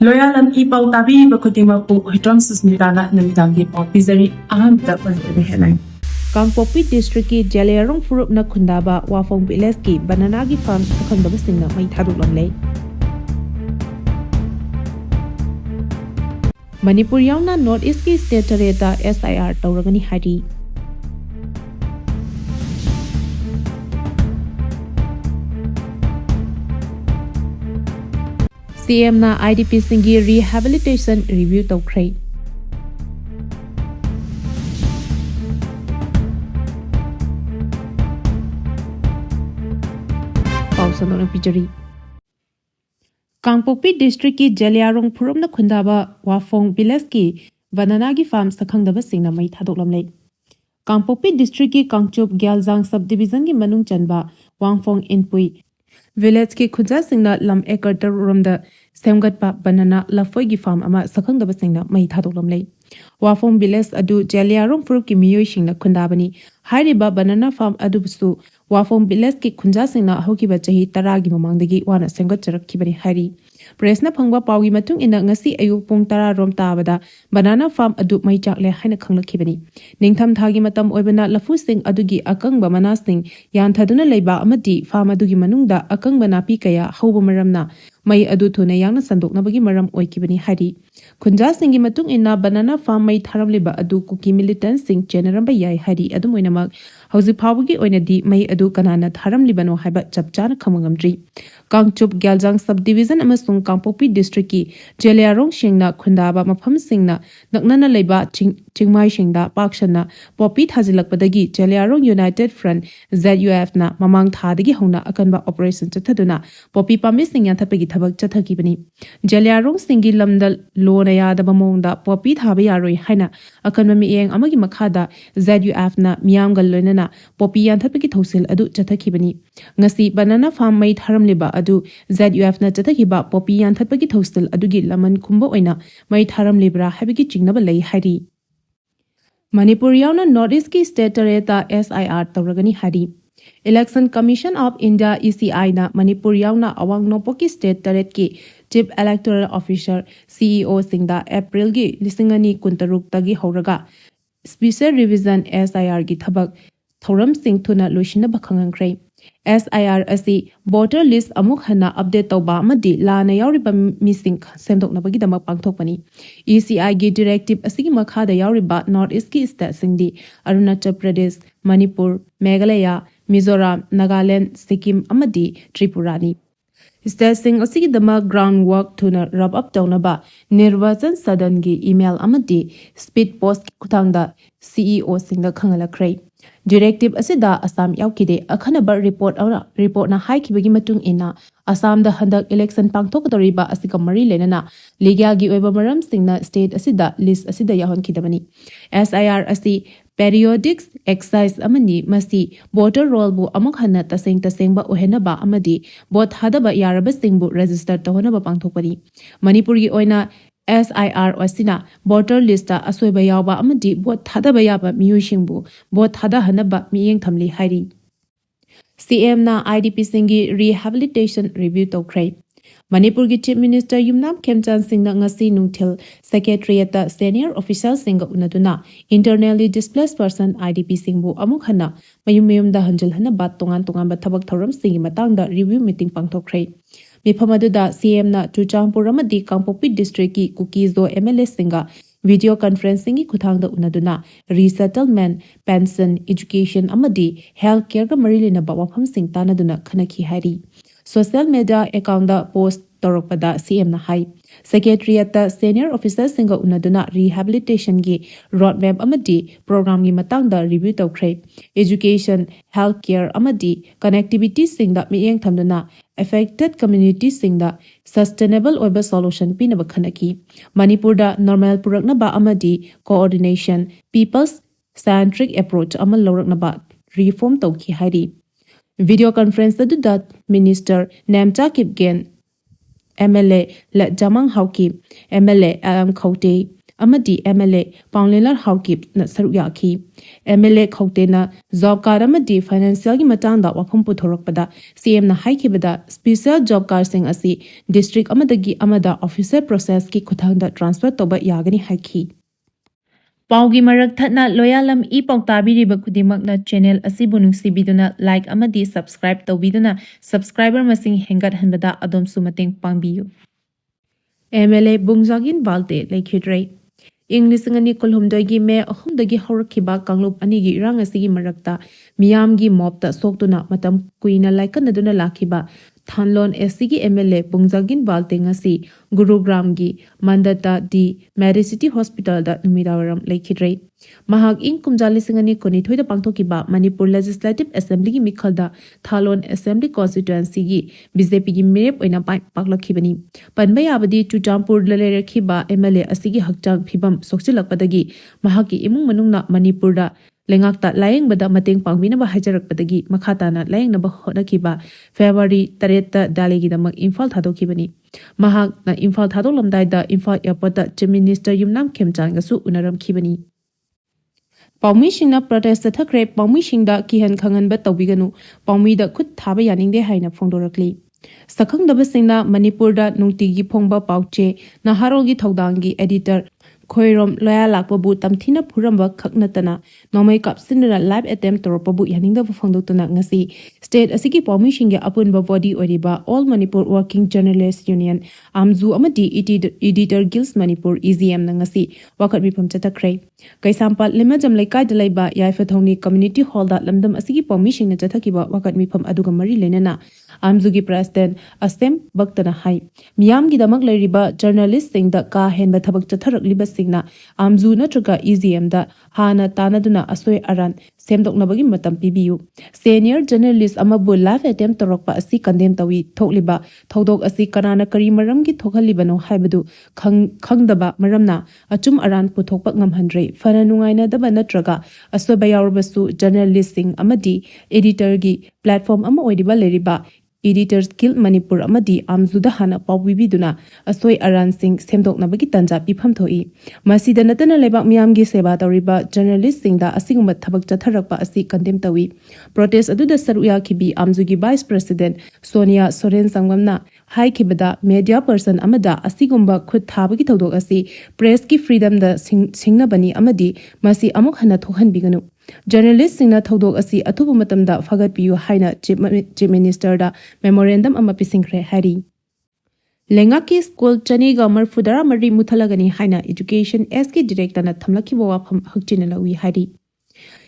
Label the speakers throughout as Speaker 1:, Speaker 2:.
Speaker 1: Loyalam E-PAO tabi bakutima po hitram susmitana namitangi po pizari aham dapat headline.
Speaker 2: Kangpokpi Distki Jalayarong Furup na Kundaba Wafong Bileski Bananagi Farm Sakandaba Singna May Thadoklamle Manipuri yauna North East ki State Tareta SIR Tauragani Hari CM na IDP Singi Rehabilitation Review Taukray Pausanong Pijari Kangpokpi Distki Jalayarong Furup na Kundaba Wafong Bileski Bananagi Farm Sakandaba Singna May Thadoklamle Kangpokpi Distki Kangchup Gyalzang Subdivision ki Manung Chanba Wangfong Inpui Village ki Khunja Singna Lam Ekar Rumda Semgatpa Banana Lafoi gi Farm ama Sakandaba Singna May Thadoklamle Wafong Village adu Jalayarong Furup ki Miyoi Singna Kundabani Hariba Banana Farm adubusu Wafong Village ki Khunja Singna Hokiba Chahi Taragi Mamangdagi wana Semgat Charakibani Hari Presna Phangba Paugi Matung ina ngasi ayuk pung tara rom tabada Banana Farm adu mai chakle haina khanglakibani Ningtham thagi matam oibana lafu sing adugi akangba mana sing yan thaduna leiba amati farm adugi manungda akangba napi kaya hauba maramna mai adu thuna yangna sandoknabagi maram oikibani hari Khunja singi matung ina Banana Farm mai tharamliba adu kuki militant sing generamba yai hari adu moinamak hauzi phawagi oinadi mai adu kanana tharamlibano haiba chapchana khamangamdri Kangchup Gyaljang Subdivision amasung Kangpokpi District ki Jalayarong Singna Khundaba mafam singna naknana leiba chingmai singda pakshana popi thajilakpadagi Jalayarong United Front ZUF na mamang thadagi hongna akanba operation chathaduna popi pami singya thapagi thabak chathakibani Jalayarong singi lamdal lona yadaba mongda popi thaba yaroi haina akanba mieng amagi makhada ZUF na miyamgal loinana popi yan thapagi thosil adu chathakibani ngasi Banana Farm mai tharamliba adu ZUF na chathakiba popi yan thapagi thosil adugi laman khumba oina mai tharamlibra habigi chingnaba lei hari Manipuri yauna North East ki State Tareta SIR Tauragani Hari Election Commission of India ECI na Manipuri yauna Awang Nopoki State Taret ki Chief Electoral Officer CEO singda April gi lisingani kuntaruk tagi horaga Special Revision SIR gi thabak thoram sing thuna loishina bakhangankrai SIR asi voter list amuk hana update tawba amadi lana yauriba missing semdoknabagi damak pangthokpani ECI gi directive asigi makhada yauriba North East ki state singdi Arunachal Pradesh Manipur Meghalaya Mizoram Nagaland Sikkim amadi Tripurani State sing asigi dama groundwork thuna rub up tawnaba nirwachan sadan gi email amadi speed post kuthangda CEO singda khangalakrai Directive asida Assam yaukide akhanaba report na haikibagi matung ina Assam da handak election pangthokadoriba asika mari lenana legal gi oiba maram singna state asida list asida yahon kidamani SIR asi periodic exercise amani masi voter roll bu amuk hana tasengba ohenaba amadi bot hadaba yaraba singbu register tohonaba pangthokpani Manipur gi oina SIR asina voter lista asoiba yawba amadi bot thadaba yaba miyushingbu bot thada hanaba miyeng thamli hairi CM na IDP singi rehabilitation review tokrai Manipur gi Chief Minister Yumnam Khemchan Singh na ngasi nungthil Secretariat ta senior official singa unaduna internally displaced person IDP singbu amuk hana mayum da hanjal hana bat tongan ba thabak thoram singi matangda review meeting pangthokrai Mifamaduda CM na Chuchangpur amadi Kangpokpi District ki Kukizo MLA singa video conferencing ki kuthangda unaduna resettlement pension education amadi healthcare ka marilina bawafam sing tanaduna khanaki hari social media account da post torokpada CM na hai Secretariat ta senior officer singa unaduna rehabilitation gi roadmap amadi program gi matangda review tawkhrai education healthcare amadi connectivity singda miyeng thamduna affected communities singda sustainable oiba solution pinaba khanaki Manipur da normal purakna ba amadi coordination people's centric approach amal lorakna reform tawki hari video conference da minister Namcha Kipgen MLA La Jamang Hauki MLA Khauti amadi MLA Paunglelar Haukip na saruyaki MLA Khautena job card amadi financial gi matangda wafam puthorakpada CM na haikibada special job card sing asi district amadagi amada officer process ki khuthangda transfer toba yagani haiki Paugi marak thatna Loyalam E-PAO tabiriba khudimakna channel asibu nungsibiduna like amadi subscribe tawbiduna subscriber masing hengat hanbada adom sumateng pangbiyu MLA Bungjagin Balte Laikhidrei English ngani kolhumdagi me ahumdagi hawrakiba Kanglup anigi irang asigi marakta miyamgi mobta soktuna matam kuina laikanaduna lakiba Thanlon SCG MLA Bungjagin Balte ngasi Gurugram gi Mandata di Medicity Hospital da Numidawaram Laikhidrei Mahak ing kumjali singani koni thoida pangthokiba Manipur Legislative Assembly gi mikhalda Thalon Assembly Constituency gi BJP gi mirep oina paklakhibani panbayabadi Chuchampur lalerakhiba MLA asigi hakchang phibam sokchilakpadagi mahaki imung manungna Manipur da lengakta layeng bada mateng pangbina ba hajarakpadagi makhatana layeng na ba honakiba February 3 ta dalegi damak Imphal thadokibani mahak na Imphal thadoklamdai da Imphal airport da Chief Minister Yumnam Khemchang gasu unaram khibani Paumi singna protest thakre paumi singda kihan khangan ba tawbiganu paumi da khut thaba yaningde haina phongdorakli sakhang daba singna Manipur da nungtigi phongba pauche na harolgi thodanggi editor Khoirom Loyalakpabu tamthina phuramba khaknatana nomai kapsinra live attempt toropabu yaningda phongdotuna ngasi state asigi paumi singge apunba body oriba All Manipur Working Journalists Union amzu amadi editor Guilds Manipur EGM na ngasi wakat mifam chatakre kaisampal lema jamlai kai dalaiba yaifathongni community hall da lamdam asigi paumi singna chathakiba wakat mifam aduga mari lenana amzugi president Astem Baktana hai miyamgi damak lairiba journalist singda ka henba thabak chatharakliba singna amzu natraga EGM da hana tanaduna asoi aran semdoknabagi matam pibiyu senior journalist amabu live attempt torokpa asi condemn tawi thokliba thodok asi kanana kari maramgi thokhalibano haibadu khangdaba maramna achum aran puthokpa ngamhandre fana nungaina daba natraga asoba yawrbasu journalist sing amadi editor gi platform ama oidiba leriba Editors Guild Manipur amadi amzuda hana pawibiduna asoi aran sing semdoknabagi tanja pifam thoi masida natana lebak miyamgi seba tawriba journalist singda asinguma thabak chatharakpa asi condemn tawi protest aduda saruya khibi amzugi vice president Sonia Soren Sangwamna hai khibada media person amada asigumba khut thabagi thodok asi press ki freedom da singnabani amadi masi amuk hana thohanbiganu Journalist singna thodok asi athubu matamda fagat piyu haina chief minister da memorandum ama pisingre hari Lengaki school chaniga marfudara mari muthalagani haina education SK director na thamlaki bawa hakchina lawi hari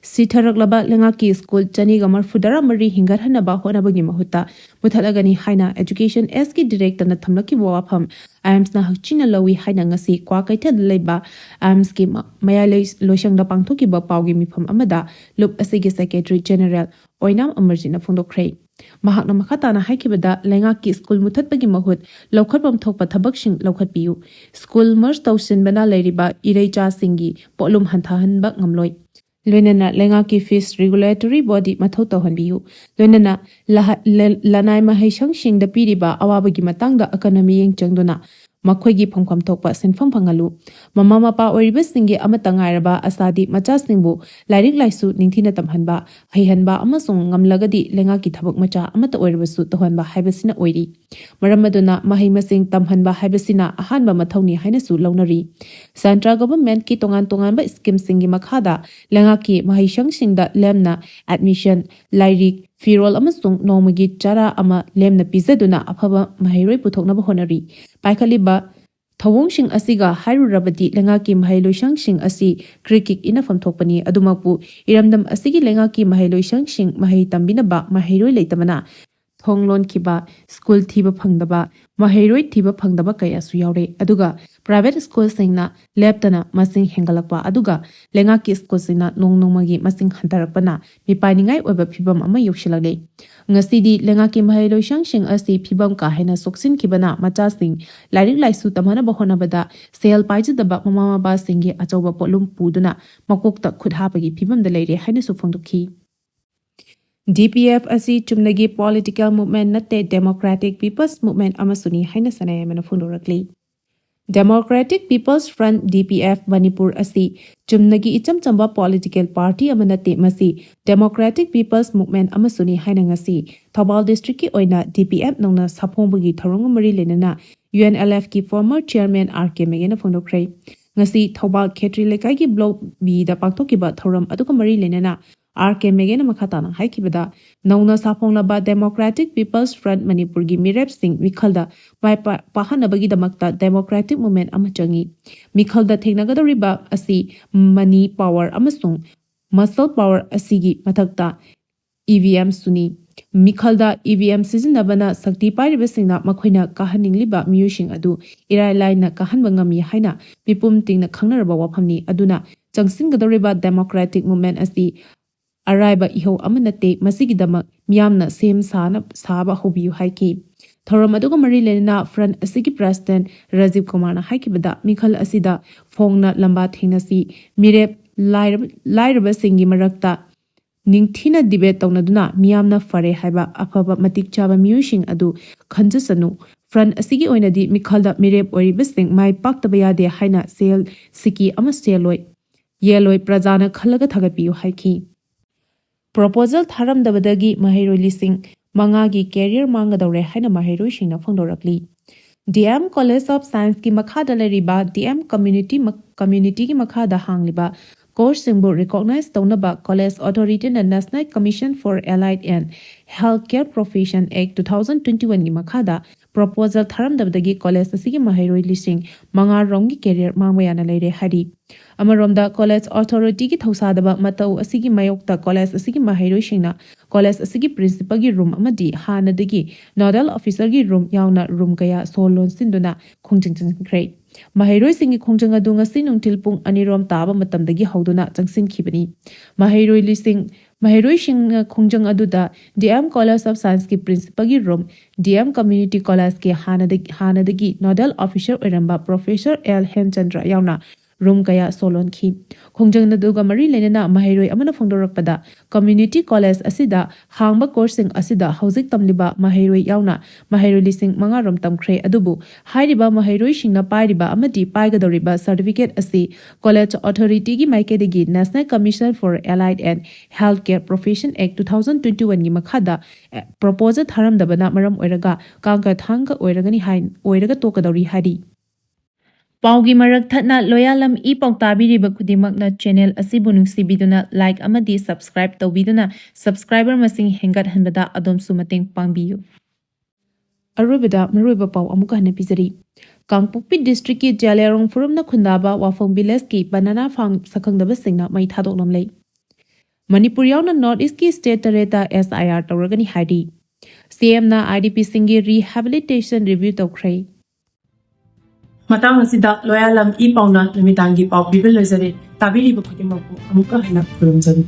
Speaker 2: Sitharaklaba Lengaki school chaniga marfudara mari hingar hanaba honabagi mahuta muthalagani haina education SK director na thamlaki bawa pham AIMS na hakchina lawi haina ngasi kwa kaitha leiba AIMS ki maya loisang da pangthoki ba pawgi mifam amada lup asigi secretary general oinam amarjina phondokhrei mahakna makhatana haikibada Lengaki school muthatpagi mahut lokhatpam thokpa thabaksing lokhatpiu school merge tawsin bana leiriba ireicha singi polum hanthahanba ngamloi Loinana Lengaki Fish Regulatory Body mathau tawhanbiu loinana lanai mahaisang singda piriba awabagi matangda economy yengchangduna makhoigi phangkham thokpa senfam phangalu mama mapa oriba singe amata ngairaba asadi macha singbu lairik laisu ningthina tamhanba heihanba amasung ngamlagadi Lengaki thabak macha amata oribasu tohanba haibasina oiri maramaduna mahai masing tamhanba haibasina ahanba mathawni hainasu launari Central Government ki tongan ba scheme singi makhada Lengaki mahaisang singda lemna admission lairik Firol amasung nomagi chara ama lemna pizaduna afaba mahairoi puthoknaba honari paikhaliba thawongshing asiga hairurabadi Lengaki mahailoisang asi cricket inafam thokpani adumapu iramdam asigi Lengaki mahailoisang mahai tambinaba mahairoi leitamana thonglon kiba school thiba phangdaba mahairoi thiba phangdaba kaya su yaure aduga private school singna leptana masing hengalakpa aduga Lengaki school singna nongmagi masing hantarakpana mipainingai oiba phibam ama yokshilale ngasidi Lengaki mahailoisang asi phibam ka hena soksin kibana macha sing lairik laisu tamhana bahona bada sel paijadaba mama ba singi achoba polum puduna makokta khudhapagi phibam da leire haina su phongdokhi DPF asi chumnagi political movement natte Democratic People's Movement amasuni haina sanayamana fundorakli Democratic People's Front DPF Manipur asi chumnagi icham chamba political party amana te masi Democratic People's Movement amasuni haina ngasi Thobal District ki oina DPF nongna saphongbagi thorong mari lenana UNLF ki former chairman RK Megena phonokrai ngasi Thobal Khetri lekai ki block B da paktokiba thoram aduka mari lenana RK Megena makhatana haikibada nongna saphonglaba Democratic People's Front Manipur gi mirep sing mikhalda bai pahanabagi damakta Democratic Movement amachangi mikhalda thengnagadoriba asi money power amasung muscle power asigi mathakta EVM suni mikhalda EVM sizinabana sakti pairibasingna makhoina kahaningliba miyusing adu irai laina kahanba ngami haina mipum tingna khangnaraba waphamni aduna changsingadoriba Democratic Movement asi Araiba iho amanate masigidamak miyamna sem saba hobiyu haiki thoram aduga mari lenina front asigi president Rajiv Kumar na haikibada mikhal asida phongna lamba thingnasi mirep lairaba singi marakta ningthina debate tawnaduna miyamna fare haiba afaba matik chaba miyusing adu khanjasanu front asigi oinadi mikhalda mirep oribasing mai paktaba yade haina sel siki ama seloi yeloi prajana khalaga thagapiyu haiki Proposal tharamdabadagi mahairoi lising mangagi career mangadore haina mahairoi shingna phongdorakli DM College of Science ki makhada leriba DM community ki makhada hangliba course singbu recognize tawnaba College Authority na National Commission for Allied and Healthcare Profession Act 2021 ki makhada proposal tharamdabadagi college asigi mahairoi lising manga romgi career mangmayana leire hari amaromda college authority ki thausadaba matau asigi mayokta college asigi mahairoi shingna college asigi principal gi room amadi hanadagi nodal officer gi room yauna room kaya solon sinduna khongjingkhrai mahairoi singi khongjang adu ngasi nungtil pung anirom taba matamdagi hauduna changsin khibani mahairoi lising mahairoi shingna khongjang aduda DM College of Science ki principal gi room DM Community College ki hanadagi nodal officer oiramba Professor L Hemchandra yauna room kaya solon khi khongjang naduga mari lenena mahairoi amana phongdorakpada community college asida hangba coursing asida hauzik tamliba mahairoi yauna mahairoi lising manga rom tamkhre adubu hairiba mahairoi shingna pairiba amadi paigadoriba certificate asi college authority gi maikedegi National Commission for Allied and Healthcare Profession Act 2021 gi makhada proposal tharamdabana maram oiraga kangka thangka oiragani hain oiraga tokadauri hari Paugi marak thatna Loyalam E-PAO tabiriba khudimagna channel asibu nungsibiduna like amadi subscribe tawbiduna subscriber masing hengat hanbada adom sumateng pangbiyu Arubada maruiba pau amuka hana pizari Kangpokpi district ki Jalerong Forum na khundaba Wafong village ki banana farm sakhangdaba singna mai Thadoklamle Manipuri yauna North East ki state tareta SIR tawragani haidi CM na IDP singi rehabilitation review tawkrai
Speaker 1: matang asida Loyalam E-PAO na namitangi pau bibil lazare tabiri ba khudimako amuka hana kurumjani